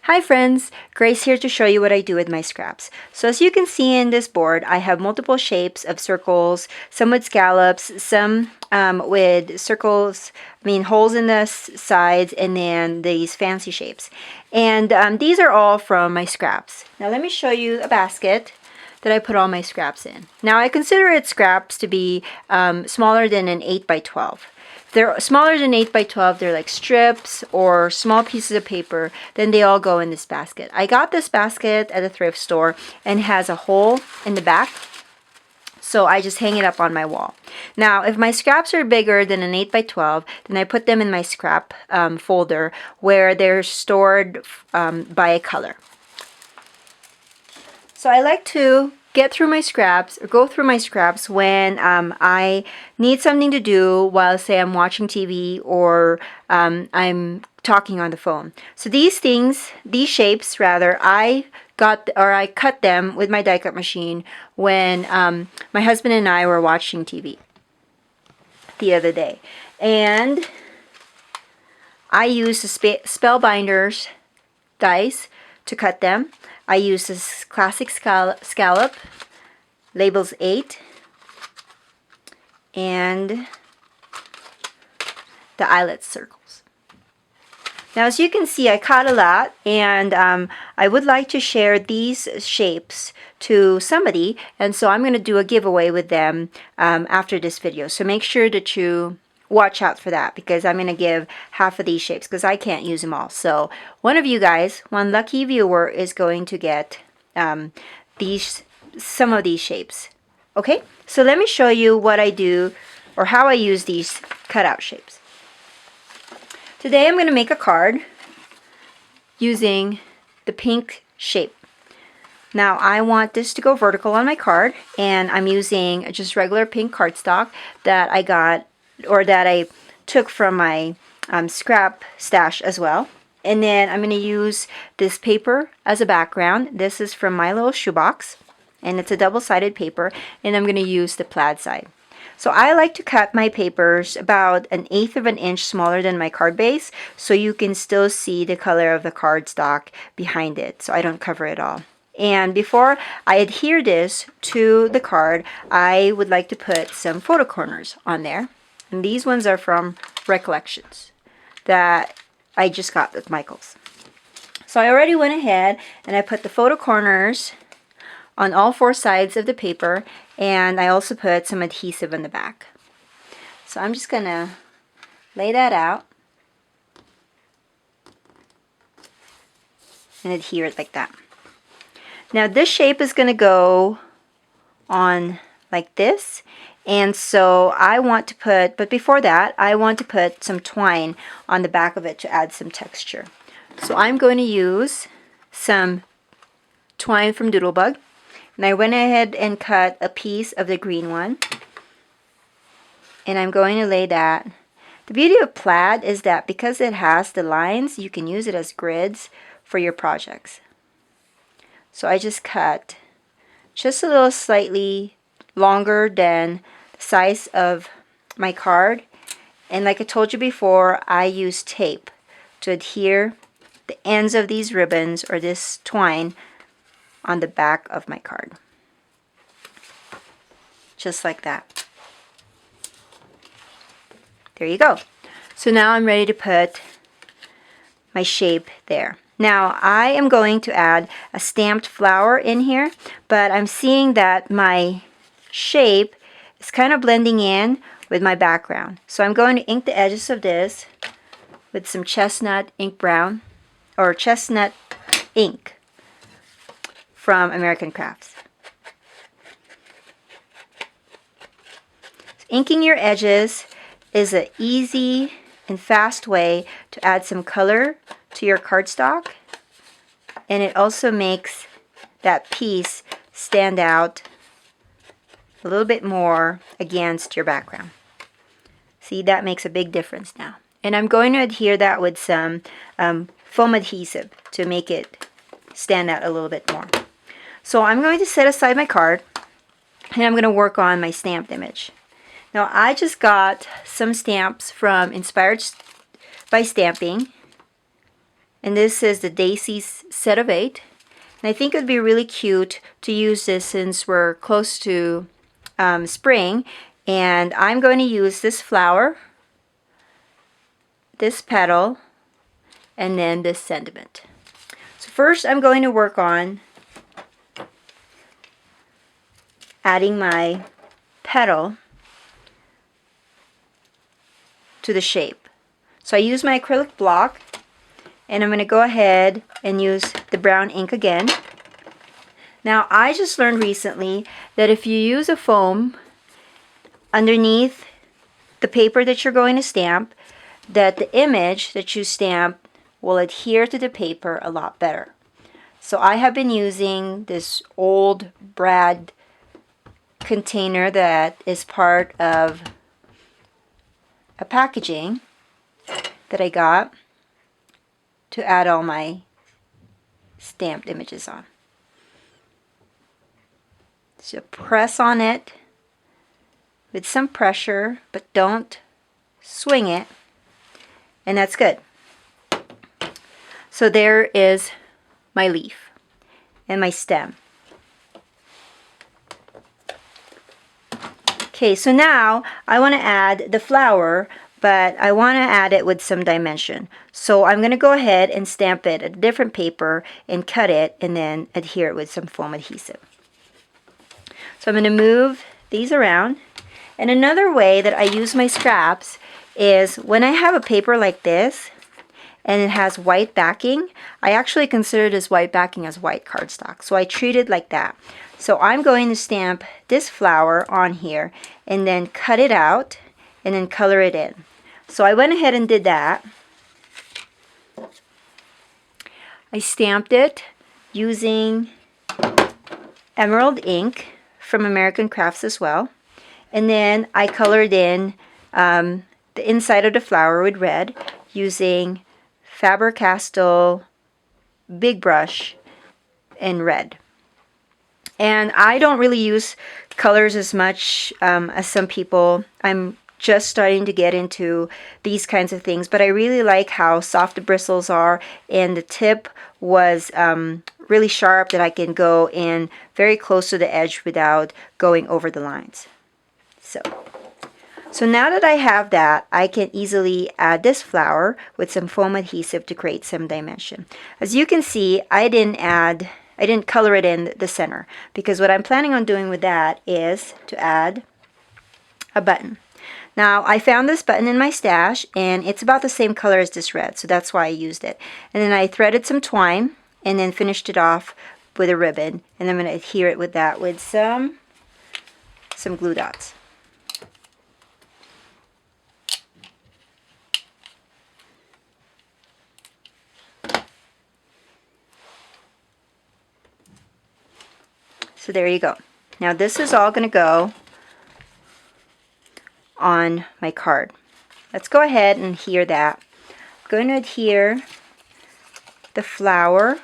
Hi friends, Grace here to show you what I do with my scraps. So as you can see in this board, I have multiple shapes of circles, some with scallops, some with circles, holes in the sides, and then these fancy shapes. And these are all from my scraps. Now let me show you a basket that I put all my scraps in. Now I consider it scraps to be smaller than an 8 by 12. They're smaller than 8 by 12, they're like strips or small pieces of paper, then they all go in this basket. I got this basket at a thrift store and has a hole in the back, so I just hang it up on my wall. Now, if my scraps are bigger than an 8 by 12, then I put them in my scrap folder where they're stored by a color. So I like to get through my scraps or go through my scraps when I need something to do while, say, I'm watching TV or I'm talking on the phone. So these shapes rather, I cut them with my die cut machine when my husband and I were watching TV the other day. And I used the Spellbinders dies to cut them. I use this classic scallop, labels 8, and the eyelet circles. Now as you can see, I cut a lot, and I would like to share these shapes to somebody, and so I'm going to do a giveaway with them after this video. So make sure that you watch out for that, because I'm going to give half of these shapes because I can't use them all. So one of you guys, one lucky viewer, is going to get some of these shapes. Okay, so let me show you what I do or how I use these cutout shapes. Today I'm going to make a card using the pink shape. Now I want this to go vertical on my card, and I'm using just regular pink cardstock that I got or that I took from my scrap stash as well. And then I'm going to use this paper as a background. This is from my little shoebox, and it's a double-sided paper, and I'm going to use the plaid side. So I like to cut my papers about 1/8 of an inch smaller than my card base, so you can still see the color of the cardstock behind it, so I don't cover it all. And before I adhere this to the card, I would like to put some photo corners on there. And these ones are from Recollections that I just got with Michaels. So I already went ahead and I put the photo corners on all 4 sides of the paper, and I also put some adhesive on the back. So I'm just going to lay that out and adhere it like that. Now this shape is going to go on like this, and so I want to put, but before that I want to put some twine on the back of it to add some texture. So I'm going to use some twine from Doodlebug, and I went ahead and cut a piece of the green one, and I'm going to lay that. The beauty of plaid is that because it has the lines, you can use it as grids for your projects. So I just cut just a little slightly longer than the size of my card, and like I told you before, I use tape to adhere the ends of these ribbons or this twine on the back of my card, just like that. There you go. So now I'm ready to put my shape there. Now I am going to add a stamped flower in here, but I'm seeing that my shape is kind of blending in with my background. So I'm going to ink the edges of this with some chestnut ink brown or chestnut ink from American Crafts. So inking your edges is an easy and fast way to add some color to your cardstock, and it also makes that piece stand out a little bit more against your background. See, that makes a big difference now. And I'm going to adhere that with some foam adhesive to make it stand out a little bit more. So I'm going to set aside my card, and I'm going to work on my stamped image. Now I just got some stamps from Inspired by Stamping, And this is the Daisy's set of 8. And I think it would be really cute to use this since we're close to spring. And I'm going to use this flower, this petal, and then this sentiment. So first I'm going to work on adding my petal to the shape. So I use my acrylic block, and I'm going to go ahead and use the brown ink again. Now I just learned recently that if you use a foam underneath the paper that you're going to stamp, that the image that you stamp will adhere to the paper a lot better. So I have been using this old Brad container that is part of a packaging that I got to add all my stamped images on. So press on it with some pressure, but don't swing it, and that's good. So there is my leaf and my stem. Okay, so now I want to add the flower, but I want to add it with some dimension. So I'm going to go ahead and stamp it at a different paper and cut it and then adhere it with some foam adhesive. So I'm going to move these around. And another way that I use my scraps is when I have a paper like this and it has white backing, I actually consider this white backing as white cardstock. So I treat it like that. So I'm going to stamp this flower on here and then cut it out and then color it in. So I went ahead and did that. I stamped it using emerald ink from American Crafts as well. And then I colored in the inside of the flower with red using Faber-Castell Big Brush in red. And I don't really use colors as much as some people. I'm just starting to get into these kinds of things, but I really like how soft the bristles are, and the tip was really sharp that I can go in very close to the edge without going over the lines. So now that I have that, I can easily add this flower with some foam adhesive to create some dimension. As you can see, I didn't color it in the center, because what I'm planning on doing with that is to add a button. Now I found this button in my stash and it's about the same color as this red, so that's why I used it. And then I threaded some twine and then finished it off with a ribbon, and I'm going to adhere it with that with some glue dots. So there you go. Now this is all going to go on my card. Let's go ahead and adhere that. I'm going to adhere the flower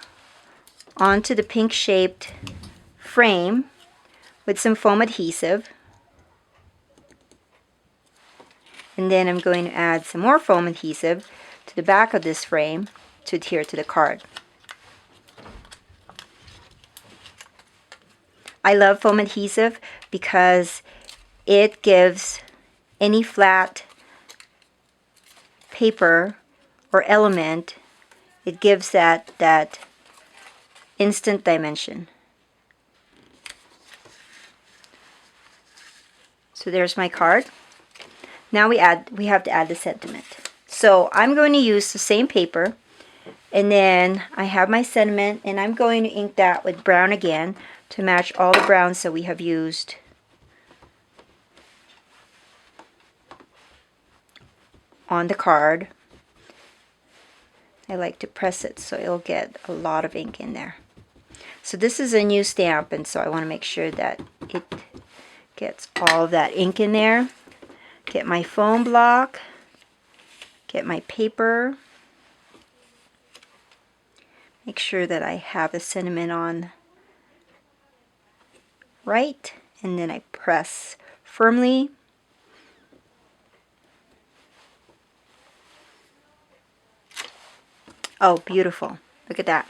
onto the pink shaped frame with some foam adhesive. And then I'm going to add some more foam adhesive to the back of this frame to adhere to the card. I love foam adhesive because it gives any flat paper or element, it gives that instant dimension. So there's my card. Now we have to add the sentiment. So I'm going to use the same paper, and then I have my sentiment, and I'm going to ink that with brown again to match all the browns that we have used on the card. I like to press it so it'll get a lot of ink in there. So this is a new stamp, and so I want to make sure that it gets all of that ink in there. Get my foam block, get my paper, make sure that I have the sentiment on right, and then I press firmly. Oh, beautiful. Look at that.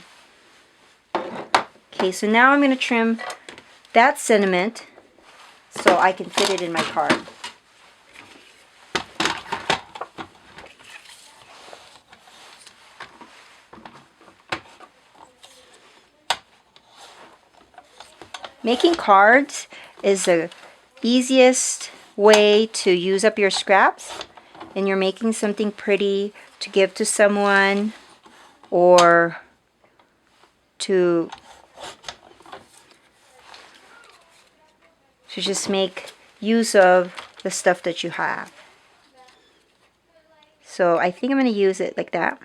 Okay, so now I'm going to trim that sentiment so I can fit it in my card. Making cards is the easiest way to use up your scraps, and you're making something pretty to give to someone or to just make use of the stuff that you have. So I think I'm going to use it like that,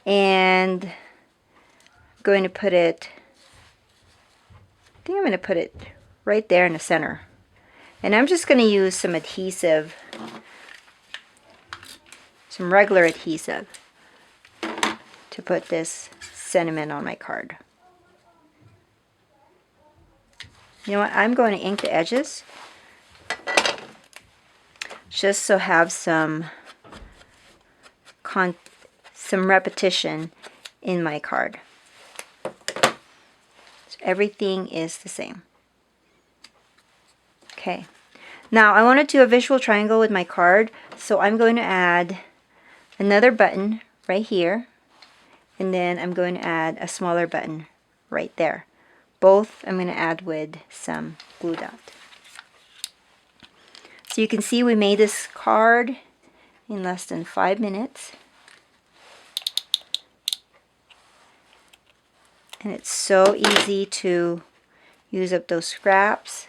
and I'm going to put it, I think I'm going to put it right there in the center. And I'm just going to use some adhesive, some regular adhesive, to put this sentiment on my card. You know what? I'm going to ink the edges just so have some repetition in my card. So everything is the same. Okay. Now I want to do a visual triangle with my card, so I'm going to add another button right here, and then I'm going to add a smaller button right there. Both I'm going to add with some glue dot. So you can see we made this card in less than 5 minutes. And it's so easy to use up those scraps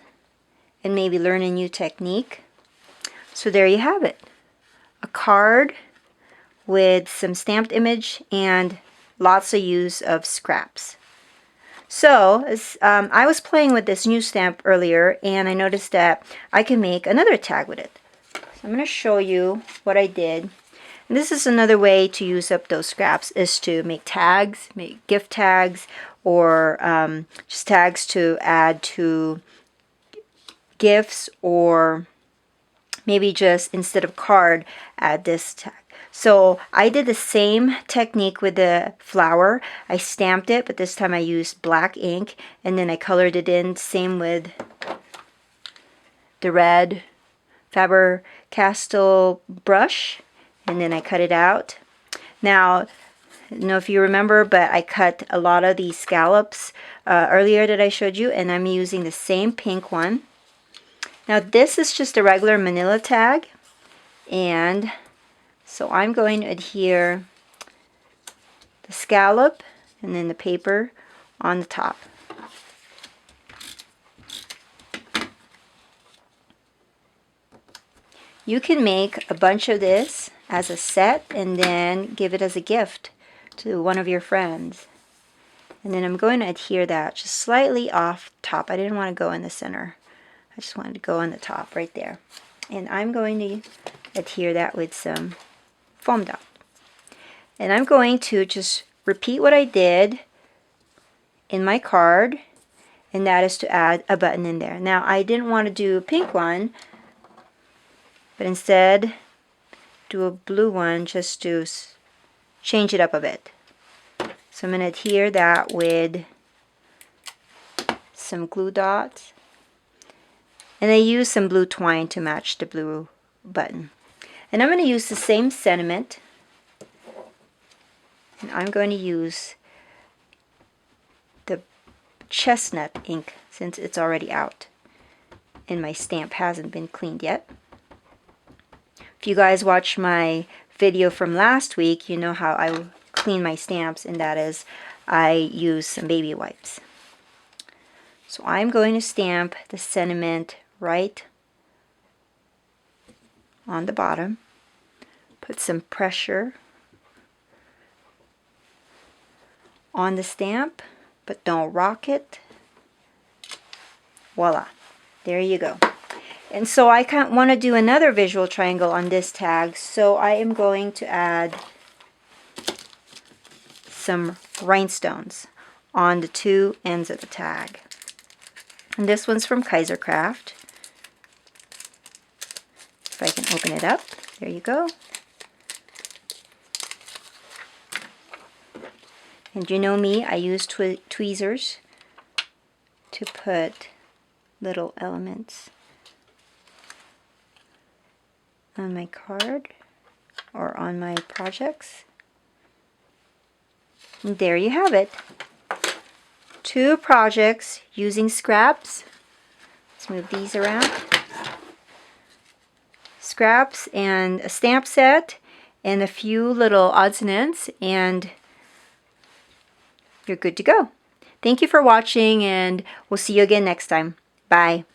and maybe learn a new technique. So there you have it. A card with some stamped image and lots of use of scraps. So I was playing with this new stamp earlier, and I noticed that I can make another tag with it. So I'm going to show you what I did. And this is another way to use up those scraps, is to make tags, make gift tags, or just tags to add to gifts, or maybe just instead of card, add this tag. So I did the same technique with the flower. I stamped it, but this time I used black ink, and then I colored it in. Same with the red Faber-Castell brush, and then I cut it out. Now, I don't know if you remember, but I cut a lot of these scallops earlier that I showed you, and I'm using the same pink one. Now this is just a regular manila tag, and so I'm going to adhere the scallop and then the paper on the top. You can make a bunch of this as a set and then give it as a gift to one of your friends. And then I'm going to adhere that just slightly off top. I didn't want to go in the center. I just wanted to go on the top right there. And I'm going to adhere that with some foam dot. And I'm going to just repeat what I did in my card, and that is to add a button in there. Now I didn't want to do a pink one, but instead do a blue one just to change it up a bit. So I'm going to adhere that with some glue dots. And I use some blue twine to match the blue button. And I'm going to use the same sentiment. And I'm going to use the chestnut ink since it's already out and my stamp hasn't been cleaned yet. If you guys watched my video from last week, you know how I clean my stamps, and that is I use some baby wipes. So I'm going to stamp the sentiment right on the bottom. Put some pressure on the stamp, but don't rock it. Voila, there you go. And so I want to do another visual triangle on this tag, so I am going to add some rhinestones on the two ends of the tag. And this one's from Kaisercraft. If I can open it up, there you go. And you know me, I use tweezers to put little elements on my card or on my projects. And there you have it. 2 projects using scraps. Let's move these around. Scraps and a stamp set and a few little odds and ends, and you're good to go. Thank you for watching, and we'll see you again next time. Bye.